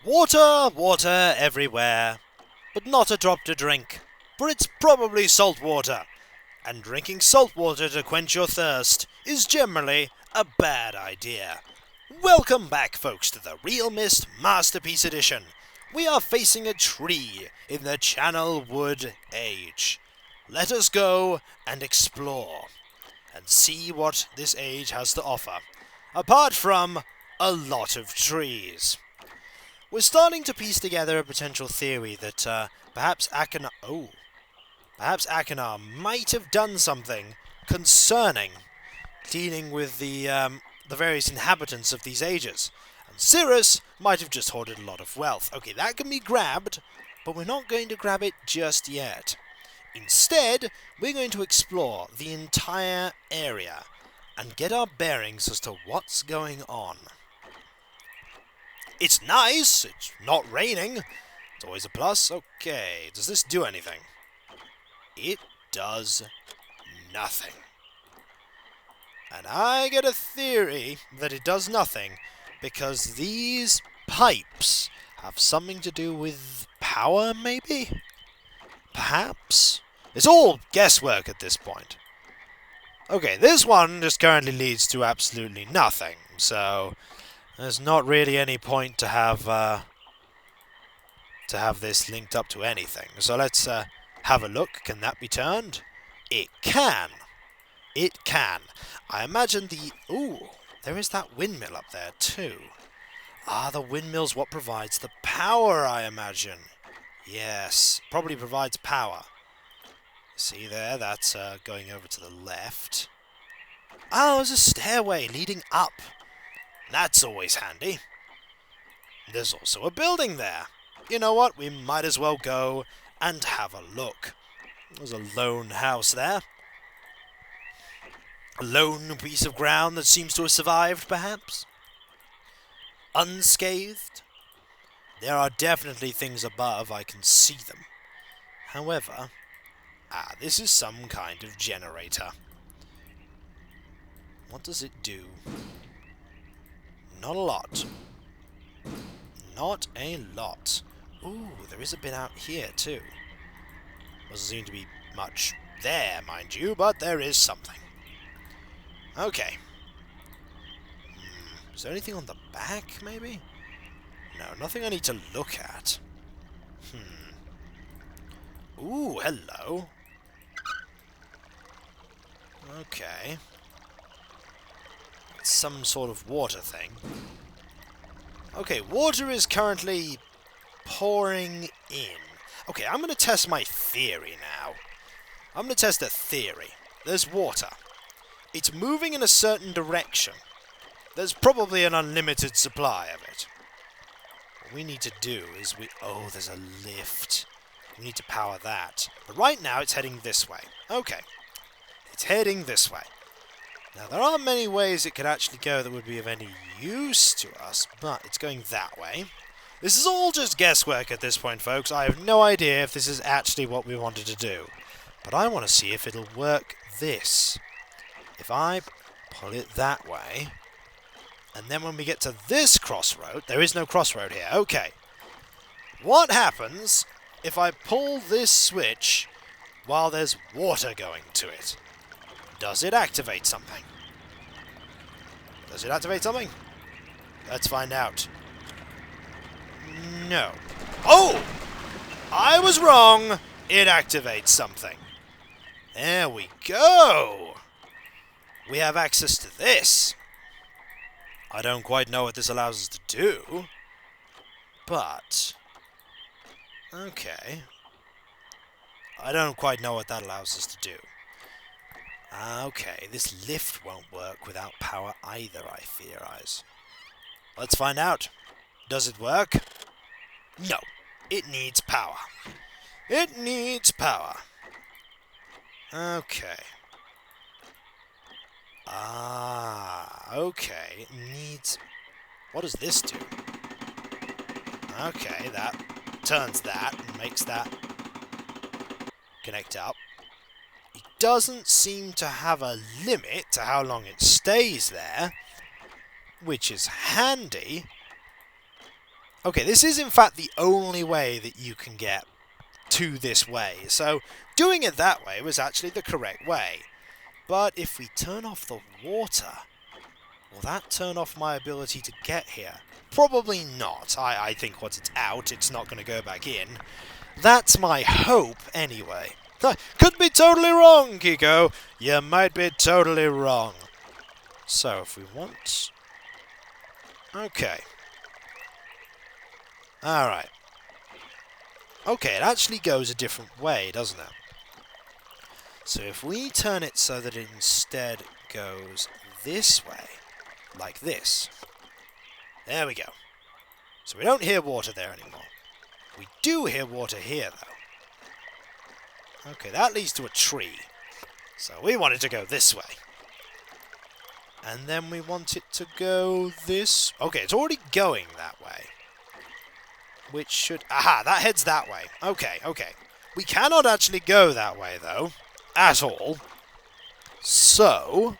Water, water everywhere, but not a drop to drink, for it's probably salt water, and drinking salt water to quench your thirst is generally a bad idea. Welcome back, folks, to the realMyst Masterpiece Edition. We are facing a tree in the Channelwood Age. Let us go and explore, and see what this age has to offer, apart from a lot of trees. We're starting to piece together a potential theory that perhaps Akinar might have done something concerning dealing with the various inhabitants of these ages. And Cirrus might have just hoarded a lot of wealth. Okay, that can be grabbed, but we're not going to grab it just yet. Instead, we're going to explore the entire area and get our bearings as to what's going on. It's nice, it's not raining, it's always a plus. Okay, does this do anything? It does nothing. And I get a theory that it does nothing because these pipes have something to do with power, maybe? Perhaps? It's all guesswork at this point. Okay, this one just currently leads to absolutely nothing, so there's not really any point to have this linked up to anything. So let's have a look. Can that be turned? It can. It can. I imagine ooh, there is that windmill up there too. Ah, the windmill's what provides the power, I imagine. Yes, probably provides power. See there, that's going over to the left. Oh, there's a stairway leading up. That's always handy. There's also a building there. You know what? We might as well go and have a look. There's a lone house there. A lone piece of ground that seems to have survived, perhaps? Unscathed? There are definitely things above. I can see them. However, this is some kind of generator. What does it do? Not a lot. Not a lot. Ooh, there is a bit out here too. Doesn't seem to be much there, mind you, but there is something. Okay. Is there anything on the back, maybe? No, nothing I need to look at. Ooh, hello. Okay. It's some sort of water thing. Okay, water is currently pouring in. Okay, I'm going to test my theory now. I'm going to test a theory. There's water. It's moving in a certain direction. There's probably an unlimited supply of it. What we need to do is oh, there's a lift. We need to power that. But right now it's heading this way. Okay. It's heading this way. Now, there aren't many ways it could actually go that would be of any use to us, but it's going that way. This is all just guesswork at this point, folks. I have no idea if this is actually what we wanted to do. But I want to see if it'll work this. If I pull it that way, and then when we get to this crossroad, there is no crossroad here. Okay. What happens if I pull this switch while there's water going to it? Does it activate something? Does it activate something? Let's find out. No. Oh! I was wrong! It activates something. There we go! We have access to this. I don't quite know what this allows us to do. But okay. I don't quite know what that allows us to do. Okay, this lift won't work without power either, I theorize. Let's find out. Does it work? No. It needs power. It needs power. Okay. Okay. It needs... What does this do? Okay, that turns that and makes that connect up. It doesn't seem to have a limit to how long it stays there, which is handy. Okay, this is in fact the only way that you can get to this way, so doing it that way was actually the correct way. But if we turn off the water, will that turn off my ability to get here? Probably not. I think once it's out, it's not going to go back in. That's my hope, anyway. Could be totally wrong, Kiko. You might be totally wrong. So, if we want... Okay. Alright. Okay, it actually goes a different way, doesn't it? So if we turn it so that it instead goes this way, like this. There we go. So we don't hear water there anymore. We do hear water here, though. Okay, that leads to a tree. So we want it to go this way. And then we want it to go this... Okay, it's already going that way. Which should... Aha, that heads that way. Okay, okay. We cannot actually go that way, though. At all. So,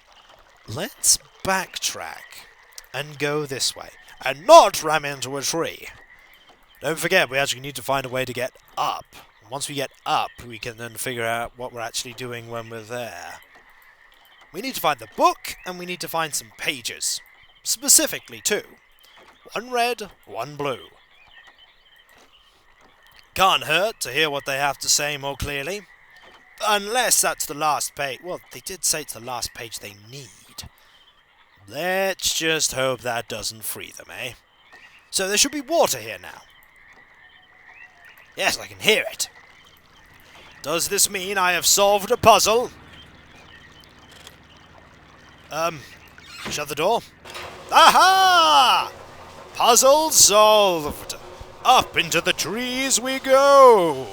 let's backtrack and go this way. And not ram into a tree. Don't forget, we actually need to find a way to get up. Once we get up, we can then figure out what we're actually doing when we're there. We need to find the book, and we need to find some pages. Specifically, two. One red, one blue. Can't hurt to hear what they have to say more clearly. Unless that's the last page. Well, they did say it's the last page they need. Let's just hope that doesn't free them, eh? So there should be water here now. Yes, I can hear it. Does this mean I have solved a puzzle? Shut the door. Aha! Puzzle solved. Up into the trees we go.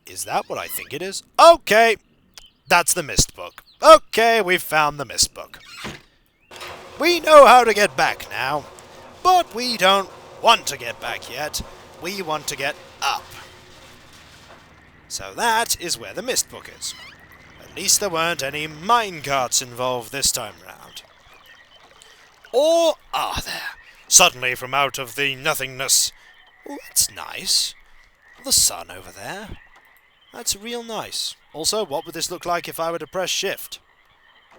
Is that what I think it is? Okay. That's the Myst book. Okay, we've found the Myst book. We know how to get back now. But we don't want to get back yet. We want to get up. So that is where the Myst book is. At least there weren't any minecarts involved this time round. Or are there? Suddenly from out of the nothingness. Oh, that's nice. The sun over there. That's real nice. Also, what would this look like if I were to press shift?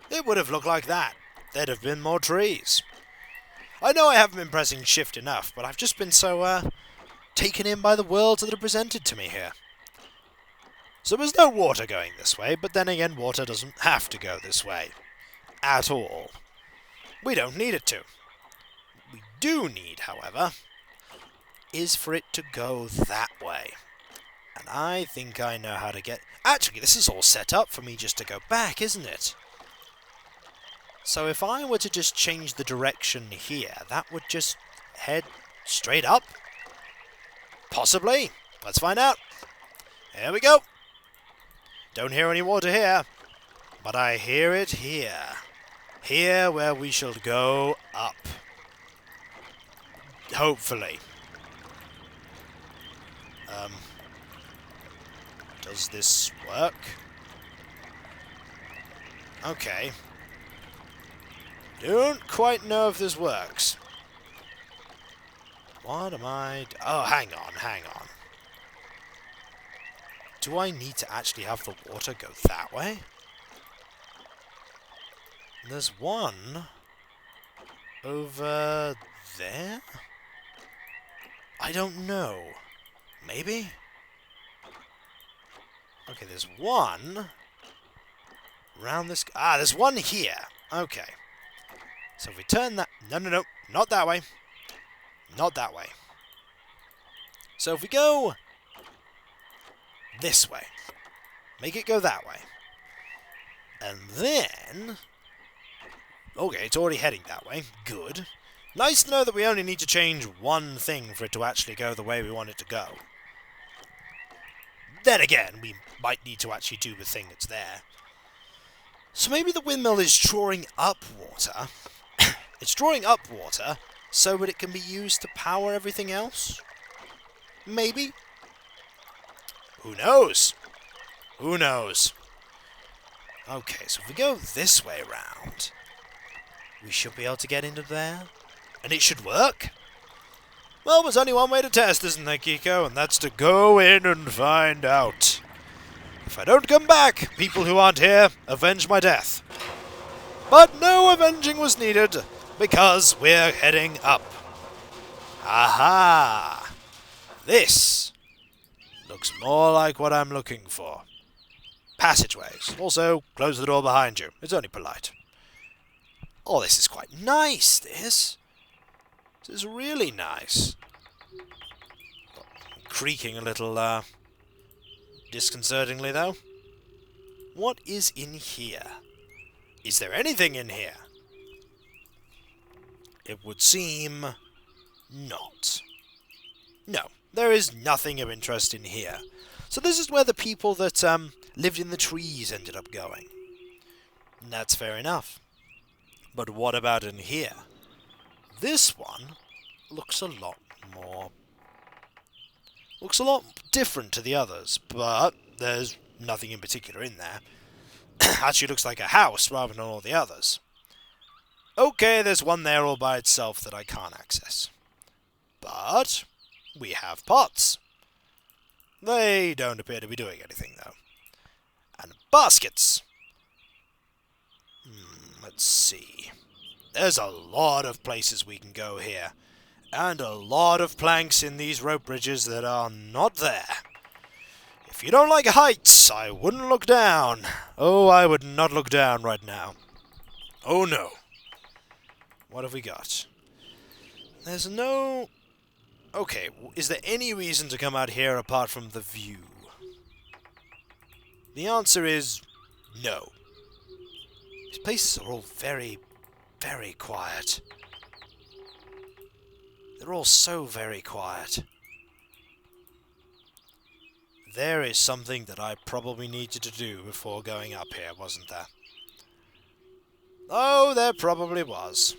It would have looked like that. There'd have been more trees. I know I haven't been pressing shift enough, but I've just been so, taken in by the worlds that are presented to me here. So there's no water going this way, but then again, water doesn't have to go this way. At all. We don't need it to. We do need, however, is for it to go that way. And I think I know how to get... Actually, this is all set up for me just to go back, isn't it? So if I were to just change the direction here, that would just head straight up? Possibly. Let's find out. Here we go. Don't hear any water here, but I hear it here. Here where we shall go up. Hopefully. Does this work? Okay. Don't quite know if this works. What am I... Oh, hang on, hang on. Do I need to actually have the water go that way? There's one over there? I don't know. Maybe? Okay, there's one around this... Ah, there's one here. Okay. So if we turn that... No, no, no. Not that way. Not that way. So if we go this way, make it go that way. And then... Okay, it's already heading that way. Good. Nice to know that we only need to change one thing for it to actually go the way we want it to go. Then again, we might need to actually do the thing that's there. So maybe the windmill is drawing up water. It's drawing up water so that it can be used to power everything else? Maybe? Who knows? Who knows? Okay, so if we go this way round, we should be able to get into there. And it should work. Well, there's only one way to test, isn't there, Kiko? And that's to go in and find out. If I don't come back, people who aren't here, avenge my death. But no avenging was needed, because we're heading up. Aha! This looks more like what I'm looking for. Passageways. Also, close the door behind you. It's only polite. Oh, this is quite nice, this. This is really nice. Creaking a little, disconcertingly, though. What is in here? Is there anything in here? It would seem not. No, there is nothing of interest in here. So this is where the people that lived in the trees ended up going. And that's fair enough. But what about in here? This one looks a lot different to the others, but there's nothing in particular in there. Actually looks like a house rather than all the others. Okay, there's one there all by itself that I can't access. But we have pots. They don't appear to be doing anything, though. And baskets. Let's see. There's a lot of places we can go here. And a lot of planks in these rope bridges that are not there. If you don't like heights, I wouldn't look down. Oh, I would not look down right now. Oh no. What have we got? There's no... Okay, is there any reason to come out here apart from the view? The answer is no. These places are all very, very quiet. They're all so very quiet. There is something that I probably needed to do before going up here, wasn't there? Oh, there probably was.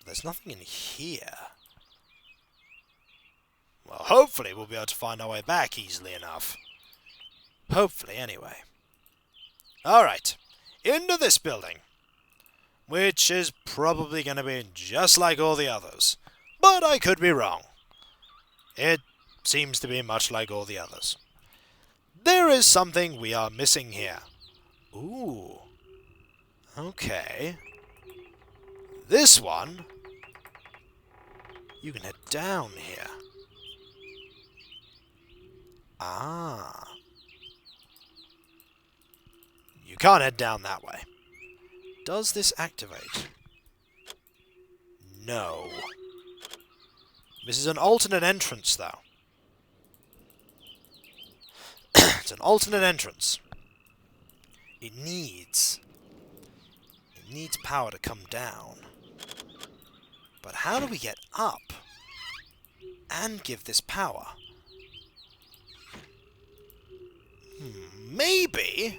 There's nothing in here. Well, hopefully we'll be able to find our way back easily enough. Hopefully, anyway. Alright, into this building. Which is probably going to be just like all the others. But I could be wrong. It seems to be much like all the others. There is something we are missing here. Ooh. Okay. This one... You can head down here. Ah. You can't head down that way. Does this activate? No. This is an alternate entrance, though. It's an alternate entrance. It needs power to come down. But how do we get up and give this power? Maybe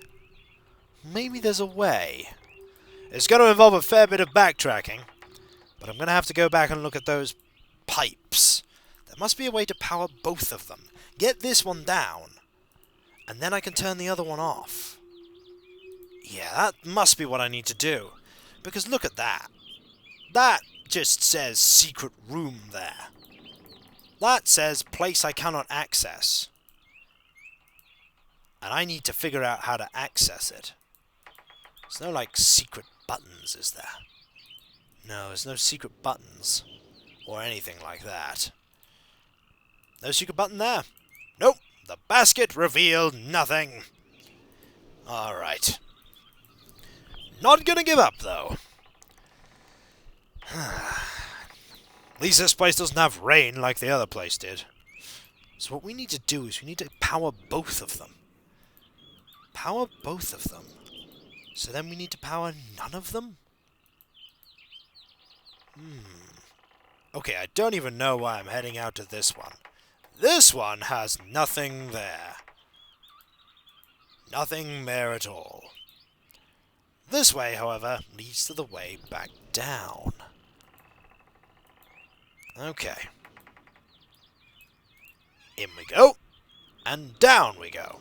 there's a way. It's going to involve a fair bit of backtracking, but I'm going to have to go back and look at those pipes. There must be a way to power both of them. Get this one down, and then I can turn the other one off. Yeah, that must be what I need to do. Because look at that. That just says secret room there. That says place I cannot access. And I need to figure out how to access it. There's no, like, secret buttons, is there? No, there's no secret buttons. Or anything like that. No secret button there. Nope. The basket revealed nothing. Alright. Not gonna give up, though. At least this place doesn't have rain like the other place did. So what we need to do is we need to power both of them. Power both of them. So then we need to power none of them? Okay, I don't even know why I'm heading out to this one. This one has nothing there. Nothing there at all. This way, however, leads to the way back down. Okay. In we go. And down we go.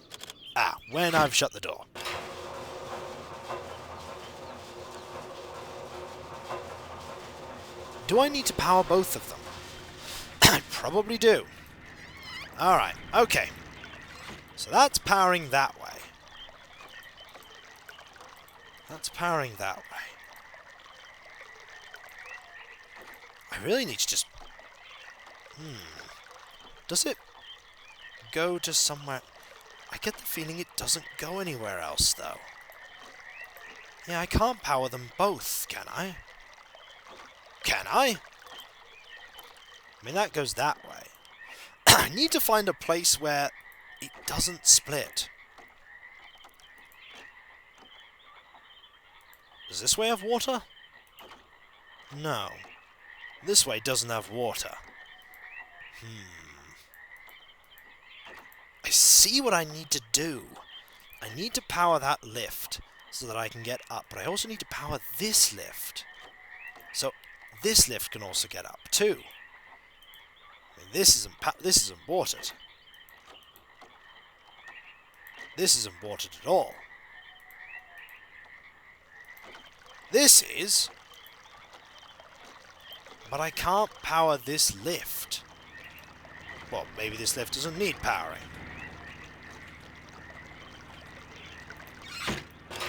Ah, when I've shut the door. Do I need to power both of them? I probably do. Alright, okay. So that's powering that way. That's powering that way. I really need to just... Does it go to somewhere... I get the feeling it doesn't go anywhere else, though. Yeah, I can't power them both, can I? Can I? I mean, that goes that way. I need to find a place where it doesn't split. Does this way have water? No. This way doesn't have water. I see what I need to do. I need to power that lift so that I can get up, but I also need to power this lift. So this lift can also get up too. I mean, this isn't watered. This isn't watered at all. This is. But I can't power this lift. Well, maybe this lift doesn't need powering.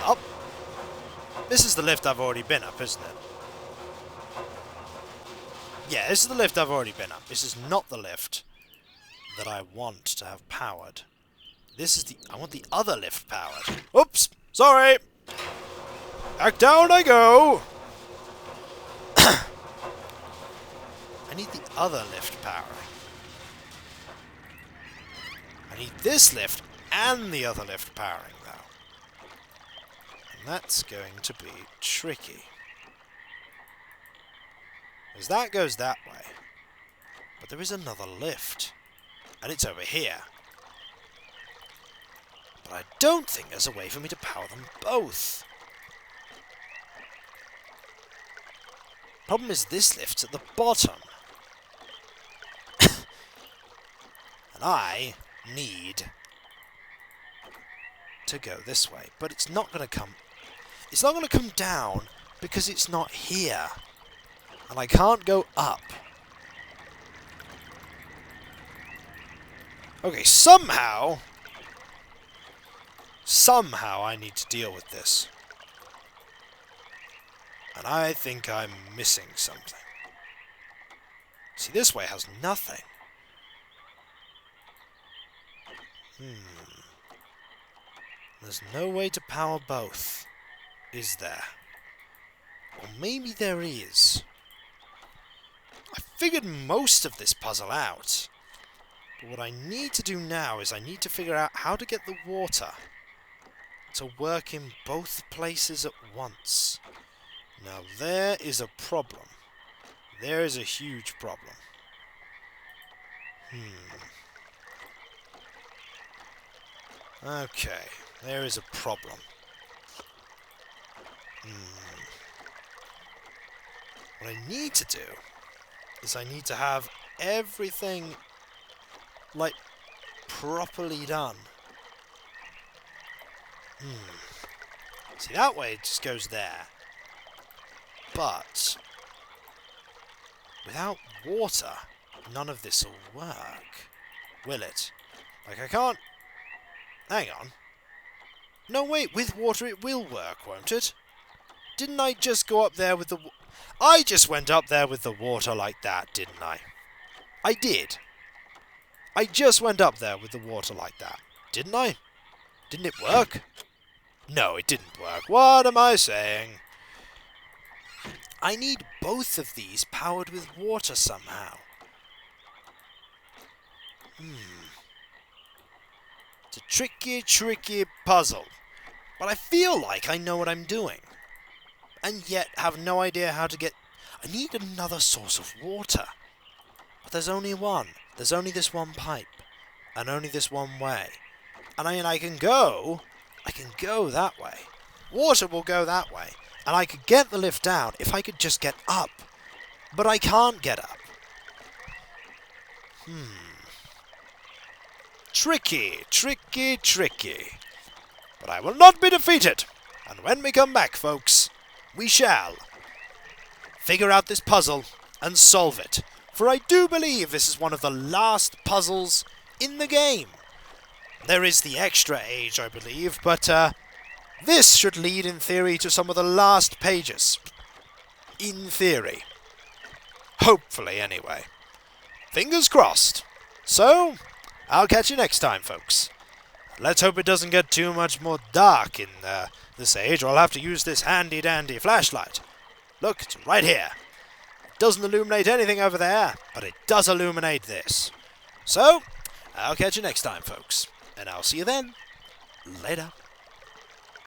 Up. This is the lift I've already been up, isn't it? Yeah, this is the lift I've already been up. This is not the lift that I want to have powered. This is the... I want the other lift powered. Oops! Sorry! Back down I go! I need the other lift powering. I need this lift and the other lift powering, though. And that's going to be tricky. Because that goes that way. But there is another lift. And it's over here. But I don't think there's a way for me to power them both. Problem is this lift's at the bottom. And I need to go this way. But it's not going to come... It's not going to come down because it's not here. And I can't go up. Okay, somehow I need to deal with this. And I think I'm missing something. See, this way has nothing. There's no way to power both, is there? Or maybe there is. I figured most of this puzzle out. But what I need to do now is I need to figure out how to get the water to work in both places at once. Now there is a problem. There is a huge problem. Okay, there is a problem. What I need to do is I need to have everything, like, properly done. See, that way it just goes there. But without water, none of this will work, will it? Like, I can't... Hang on. No, wait, with water it will work, won't it? Didn't I just go up there with the... I just went up there with the water like that, didn't I? I did. I just went up there with the water like that, didn't I? Didn't it work? No, it didn't work. What am I saying? I need both of these powered with water somehow. It's a tricky, tricky puzzle. But I feel like I know what I'm doing. And yet have no idea how to get... I need another source of water. But there's only one. There's only this one pipe. And only this one way. And I mean, I can go that way. Water will go that way. And I could get the lift down if I could just get up. But I can't get up. Tricky, tricky, tricky. But I will not be defeated. And when we come back, folks, we shall figure out this puzzle and solve it, for I do believe this is one of the last puzzles in the game. There is the extra age, I believe, but this should lead in theory to some of the last pages. In theory. Hopefully, anyway. Fingers crossed. So, I'll catch you next time, folks. Let's hope it doesn't get too much more dark in this age, or I'll have to use this handy-dandy flashlight. Look, it's right here. It doesn't illuminate anything over there, but it does illuminate this. So, I'll catch you next time, folks. And I'll see you then. Later.